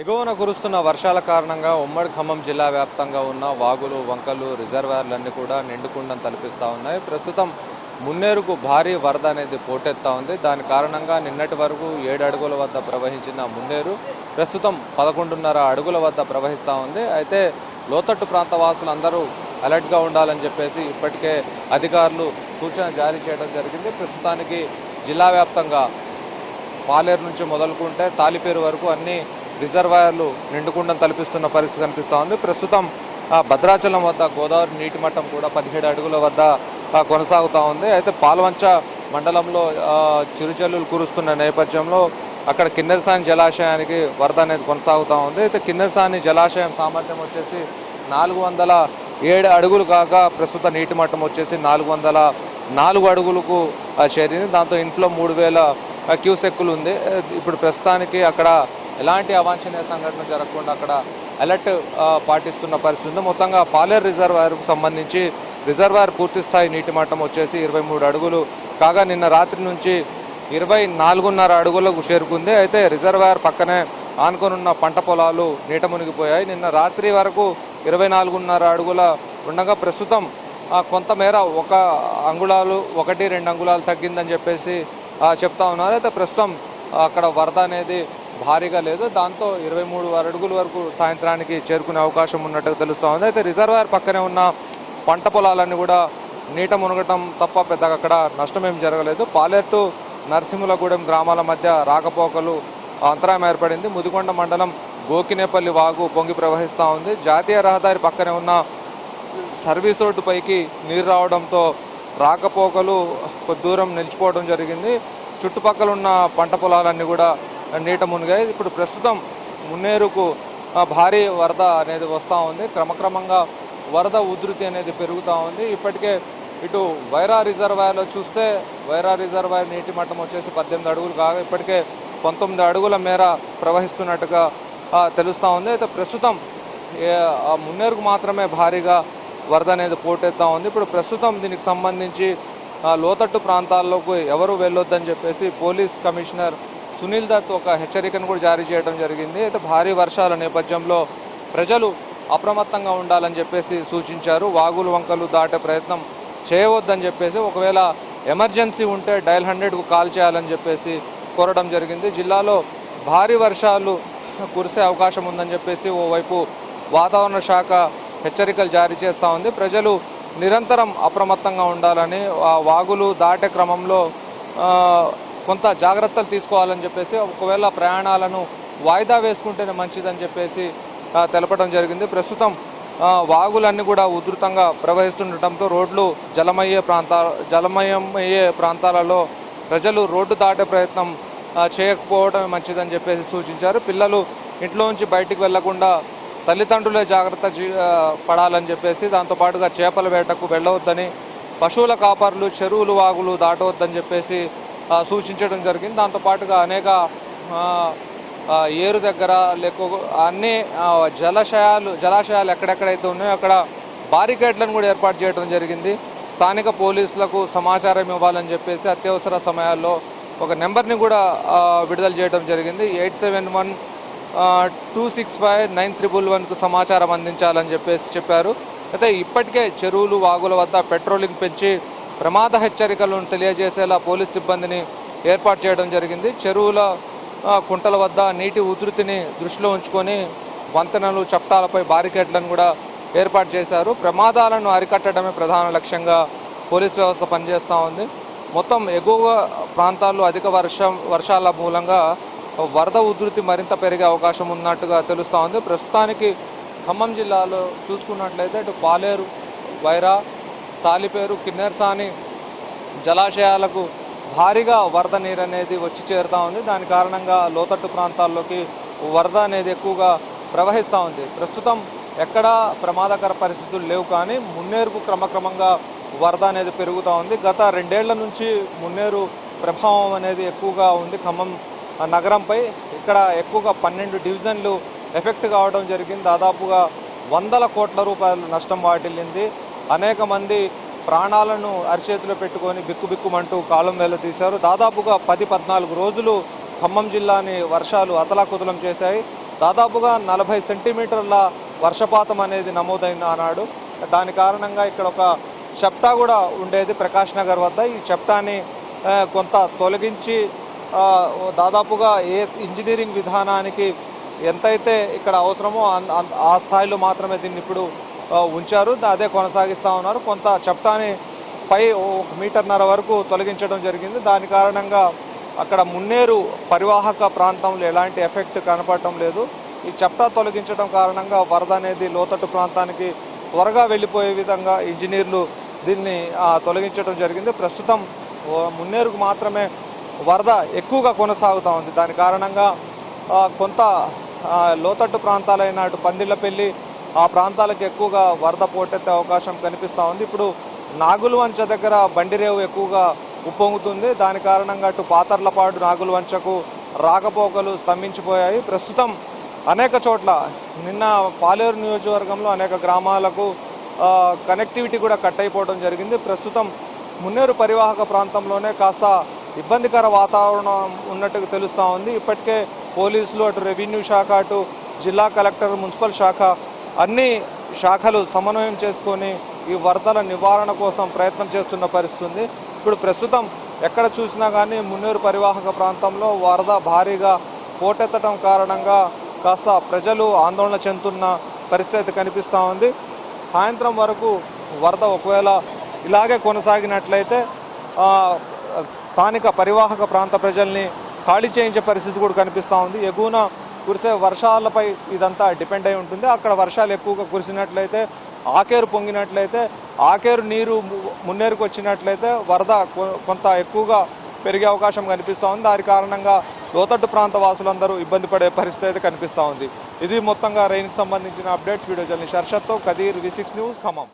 ఎగువన కురుస్తున్న వర్షాల కారణంగా ఉమ్మడి ఖమ్మం జిల్లా వ్యాప్తంగా ఉన్న వాగులు, వంకలు, రిజర్వాయర్లన్నీ కూడా నిండుకుండం తలపిస్తూ ఉన్నాయి. ప్రస్తుతం మున్నేరుకు భారీ వరద అనేది పోటెత్తా ఉంది. దాని కారణంగా నిన్నటి వరకు 7 అడుగుల వద్ద ప్రవహించిన మున్నేరు ప్రస్తుతం 11.5 అడుగుల వద్ద ప్రవహిస్తూ ఉంది. అయితే లోతట్టు ప్రాంత వాసులు అందరూ అలర్ట్గా ఉండాలని చెప్పేసి ఇప్పటికే అధికారులు సూచన జారీ చేయడం జరిగింది. ప్రస్తుతానికి జిల్లా వ్యాప్తంగా పాలేరు నుంచి మొదలుకుంటే తాలిపేరు వరకు అన్ని రిజర్వాయర్లు నిండుకుండం తలపిస్తున్న పరిస్థితి కనిపిస్తూ ఉంది. ప్రస్తుతం భద్రాచలం వద్ద గోదావరి నీటి మట్టం కూడా 17 అడుగుల వద్ద కొనసాగుతూ ఉంది. అయితే పాల్వంచ మండలంలో చిరుజల్లులు కురుస్తున్న నేపథ్యంలో అక్కడ కిన్నెరసాని జలాశయానికి వరద అనేది కొనసాగుతూ ఉంది. అయితే కిన్నెరసాని జలాశయం సామర్థ్యం వచ్చేసి 407 అడుగులు కాగా ప్రస్తుత నీటి మట్టం వచ్చేసి 404 అడుగులకు చేరింది. దాంతో ఇన్ఫ్లో 3000 క్యూసెక్కులు ఉంది. ఇప్పుడు ప్రస్తుతానికి అక్కడ ఎలాంటి అవాంఛనీయ సంఘటన జరగకుండా అక్కడ అలర్ట్ పాటిస్తున్న పరిస్థితి ఉంది. మొత్తంగా పాలేరు రిజర్వాయర్కు సంబంధించి రిజర్వాయర్ పూర్తి స్థాయి నీటి మట్టం వచ్చేసి 23 అడుగులు కాగా నిన్న రాత్రి నుంచి 24.5 అడుగులకు చేరుకుంది. అయితే రిజర్వాయర్ పక్కనే ఆనుకొనున్న పంట పొలాలు నీట మునిగిపోయాయి. నిన్న రాత్రి వరకు 24.5 అడుగుల ఉండగా ప్రస్తుతం కొంతమేర 1-2 అంగుళాలు తగ్గిందని చెప్పేసి చెప్తా ఉన్నారు. అయితే ప్రస్తుతం అక్కడ వరద అనేది భారీగా లేదు. దాంతో 23 అడుగుల వరకు సాయంత్రానికి చేరుకునే అవకాశం ఉన్నట్టుగా తెలుస్తూ ఉంది. అయితే రిజర్వాయర్ పక్కనే ఉన్న పంట పొలాలన్నీ కూడా నీట మునగటం తప్ప పెద్దగా అక్కడ నష్టమేం జరగలేదు. పాలేరు టు నరసింహులగూడెం గ్రామాల మధ్య రాకపోకలు అంతరాయం ఏర్పడింది. ముదిగొండ మండలం గోకినేపల్లి వాగు పొంగి ప్రవహిస్తూ ఉంది. జాతీయ రహదారి పక్కనే ఉన్న సర్వీస్ రోడ్డు పైకి నీరు రావడంతో రాకపోకలు కొద్ది దూరం నిలిచిపోవడం జరిగింది. చుట్టుపక్కల ఉన్న పంట పొలాలన్నీ కూడా నీట మునిగాయి. ఇప్పుడు ప్రస్తుతం మున్నేరుకు భారీ వరద అనేది వస్తూ ఉంది. క్రమక్రమంగా వరద ఉధృతి అనేది పెరుగుతూ ఉంది. ఇప్పటికే ఇటు వైరా రిజర్వాయర్లో చూస్తే వైరా రిజర్వాయర్ నీటి మట్టం వచ్చేసి 18 అడుగులు కాగా ఇప్పటికే 19 అడుగుల మేర ప్రవహిస్తున్నట్టుగా తెలుస్తూ ఉంది. అయితే ప్రస్తుతం మున్నేరుకు మాత్రమే భారీగా వరద అనేది పోటెత్తా ఉంది. ఇప్పుడు ప్రస్తుతం దీనికి సంబంధించి లోతట్టు ప్రాంతాల్లోకి ఎవరు వెళ్ళొద్దని చెప్పేసి పోలీస్ కమిషనర్ సునీల్ దత్ ఒక హెచ్చరికను కూడా జారీ చేయడం జరిగింది. అయితే భారీ వర్షాల నేపథ్యంలో ప్రజలు అప్రమత్తంగా ఉండాలని చెప్పేసి సూచించారు. వాగులు వంకలు దాటే ప్రయత్నం చేయవద్దని చెప్పేసి ఒకవేళ ఎమర్జెన్సీ ఉంటే డయల్ 100కు కాల్ చేయాలని చెప్పేసి కోరడం జరిగింది. జిల్లాలో భారీ వర్షాలు కురిసే అవకాశం ఉందని చెప్పేసి ఓవైపు వాతావరణ శాఖ హెచ్చరికలు జారీ చేస్తూ ఉంది. ప్రజలు నిరంతరం అప్రమత్తంగా ఉండాలని వాగులు దాటే క్రమంలో కొంత జాగ్రత్తలు తీసుకోవాలని చెప్పేసి ఒకవేళ ప్రయాణాలను వాయిదా వేసుకుంటేనే మంచిదని చెప్పేసి తెలపడం జరిగింది. ప్రస్తుతం వాగులన్నీ కూడా ఉధృతంగా ప్రవహిస్తుండటంతో రోడ్లు జలమయమయ్యే ప్రాంతాలలో ప్రజలు రోడ్డు దాటే ప్రయత్నం చేయకపోవడమే మంచిదని చెప్పేసి సూచించారు. పిల్లలు ఇంట్లోంచి బయటికి వెళ్లకుండా తల్లిదండ్రులే జాగ్రత్త పడాలని చెప్పేసి దాంతోపాటుగా చేపల వేటకు వెళ్ళవద్దని, పశువుల కాపర్లు చెరువులు వాగులు దాటవద్దని చెప్పేసి సూచించడం జరిగింది. దాంతోపాటుగా అనేక ఏరు దగ్గర అన్ని జలాశయాలు ఎక్కడెక్కడైతే ఉన్నాయో అక్కడ బారికేడ్లను కూడా ఏర్పాటు చేయడం జరిగింది. స్థానిక పోలీసులకు సమాచారం ఇవ్వాలని చెప్పేసి అత్యవసర సమయాల్లో ఒక నెంబర్ని కూడా విడుదల చేయడం జరిగింది. 8712659311కు సమాచారం అందించాలని చెప్పేసి చెప్పారు. అయితే ఇప్పటికే చెరువులు వాగుల వద్ద పెట్రోలింగ్ పెంచి ప్రమాద హెచ్చరికలను తెలియజేసేలా పోలీస్ సిబ్బందిని ఏర్పాటు చేయడం జరిగింది. చెరువుల కుంటల వద్ద నీటి ఉధృతిని దృష్టిలో ఉంచుకొని వంతెనలు చప్టాలపై బారికేడ్లను కూడా ఏర్పాటు చేశారు. ప్రమాదాలను అరికట్టడమే ప్రధాన లక్ష్యంగా పోలీస్ వ్యవస్థ పనిచేస్తూ ఉంది. మొత్తం ఎగువ ప్రాంతాల్లో అధిక వర్షాల మూలంగా వరద ఉధృతి మరింత పెరిగే అవకాశం ఉన్నట్టుగా తెలుస్తూ ఉంది. ప్రస్తుతానికి ఖమ్మం జిల్లాలో చూసుకున్నట్లయితే ఇటు పాలేరు, వైరా, తాలిపేరు, కిన్నెరసాని జలాశయాలకు భారీగా వరద నీరు అనేది వచ్చి చేరుతూ ఉంది. దాని కారణంగా లోతట్టు ప్రాంతాల్లోకి వరద అనేది ఎక్కువగా ప్రవహిస్తూ ఉంది. ప్రస్తుతం ఎక్కడా ప్రమాదకర పరిస్థితులు లేవు, కానీ మున్నేరుకు క్రమక్రమంగా వరద అనేది పెరుగుతూ ఉంది. గత 2 ఏళ్ల నుంచి మున్నేరు ప్రభావం అనేది ఎక్కువగా ఉంది ఖమ్మం నగరంపై. ఇక్కడ ఎక్కువగా 12 డివిజన్లు ఎఫెక్ట్ కావడం జరిగింది. దాదాపుగా 100 కోట్ల రూపాయలు నష్టం వాటిల్లింది. అనేక మంది ప్రాణాలను అరిచేతిలో పెట్టుకొని బిక్కుబిక్కుమంటూ కాలం తీశారు. దాదాపుగా 10-14 రోజులు ఖమ్మం జిల్లాని వర్షాలు అతలాకుతలం చేశాయి. దాదాపుగా 40 సెంటీమీటర్ల వర్షపాతం అనేది నమోదైంది ఆనాడు. దాని కారణంగా ఇక్కడ ఒక చెప్టా కూడా ఉండేది ప్రకాష్ నగర్ వద్ద. ఈ చెప్టాని కొంత తొలగించి దాదాపుగా ఇంజనీరింగ్ విధానానికి ఎంతైతే ఇక్కడ అవసరమో ఆ స్థాయిలో మాత్రమే దీన్ని ఇప్పుడు ఉంచారు. అదే కొనసాగిస్తూ ఉన్నారు. కొంత చెప్టాని పై 1.5 మీటర్ వరకు తొలగించడం జరిగింది. దాని కారణంగా అక్కడ మున్నేరు పరివాహక ప్రాంతంలో ఎలాంటి ఎఫెక్ట్ కనపడటం లేదు. ఈ చెప్టా తొలగించడం కారణంగా వరద అనేది లోతట్టు ప్రాంతానికి త్వరగా వెళ్ళిపోయే విధంగా ఇంజనీర్లు దీన్ని తొలగించడం జరిగింది. ప్రస్తుతం మున్నేరుకు మాత్రమే వరద ఎక్కువగా కొనసాగుతూ ఉంది. దాని కారణంగా కొంత లోతట్టు ప్రాంతాలైన అటు పందిళ్లపల్లి ఆ ప్రాంతాలకు ఎక్కువగా వరద పోటెత్తే అవకాశం కనిపిస్తూ ఉంది. ఇప్పుడు నాగులవంచ దగ్గర బండిరేవు ఎక్కువగా ఉప్పొంగుతుంది. దాని కారణంగా అటు పాతర్లపాడు నాగులవంచకు రాకపోకలు స్తంభించిపోయాయి. ప్రస్తుతం అనేక చోట్ల నిన్న పాలేరు నియోజకవర్గంలో అనేక గ్రామాలకు కనెక్టివిటీ కూడా కట్ అయిపోవడం జరిగింది. ప్రస్తుతం మున్నేరు పరివాహక ప్రాంతంలోనే కాస్త ఇబ్బందికర వాతావరణం ఉన్నట్టుగా తెలుస్తూ ఉంది. ఇప్పటికే పోలీసులు అటు రెవెన్యూ శాఖ అటు జిల్లా కలెక్టర్ మున్సిపల్ శాఖ అన్ని శాఖలు సమన్వయం చేసుకొని ఈ వరదల నివారణ కోసం ప్రయత్నం చేస్తున్న పరిస్థితి. ఇప్పుడు ప్రస్తుతం ఎక్కడ చూసినా కానీ మున్నేరు పరివాహక ప్రాంతంలో వరద భారీగా పోటెత్తడం కారణంగా కాస్త ప్రజలు ఆందోళన చెందుతున్న పరిస్థితి కనిపిస్తూ ఉంది. సాయంత్రం వరకు వరద ఒకవేళ ఇలాగే కొనసాగినట్లయితే స్థానిక పరివాహక ప్రాంత ప్రజల్ని ఖాళీ చేయించే పరిస్థితి కూడా కనిపిస్తూ ఉంది. ఎగువన కురిసే వర్షాలపై ఇదంతా డిపెండ్ అయి ఉంటుంది. అక్కడ వర్షాలు ఎక్కువగా కురిసినట్లయితే ఆకేరు పొంగినట్లయితే ఆకేరు నీరు మున్నేరుకు వచ్చినట్లయితే వరద కొంత ఎక్కువగా పెరిగే అవకాశం కనిపిస్తూ ఉంది. దాని కారణంగా లోతట్టు ప్రాంత వాసులందరూ ఇబ్బంది పడే పరిస్థితి కనిపిస్తూ ఉంది. ఇది మొత్తంగా రైన్కి సంబంధించిన అప్డేట్స్. వీడియో జర్నలిస్ట్ హర్షత్తో కదీర్, V6 న్యూస్, ఖమ్మం.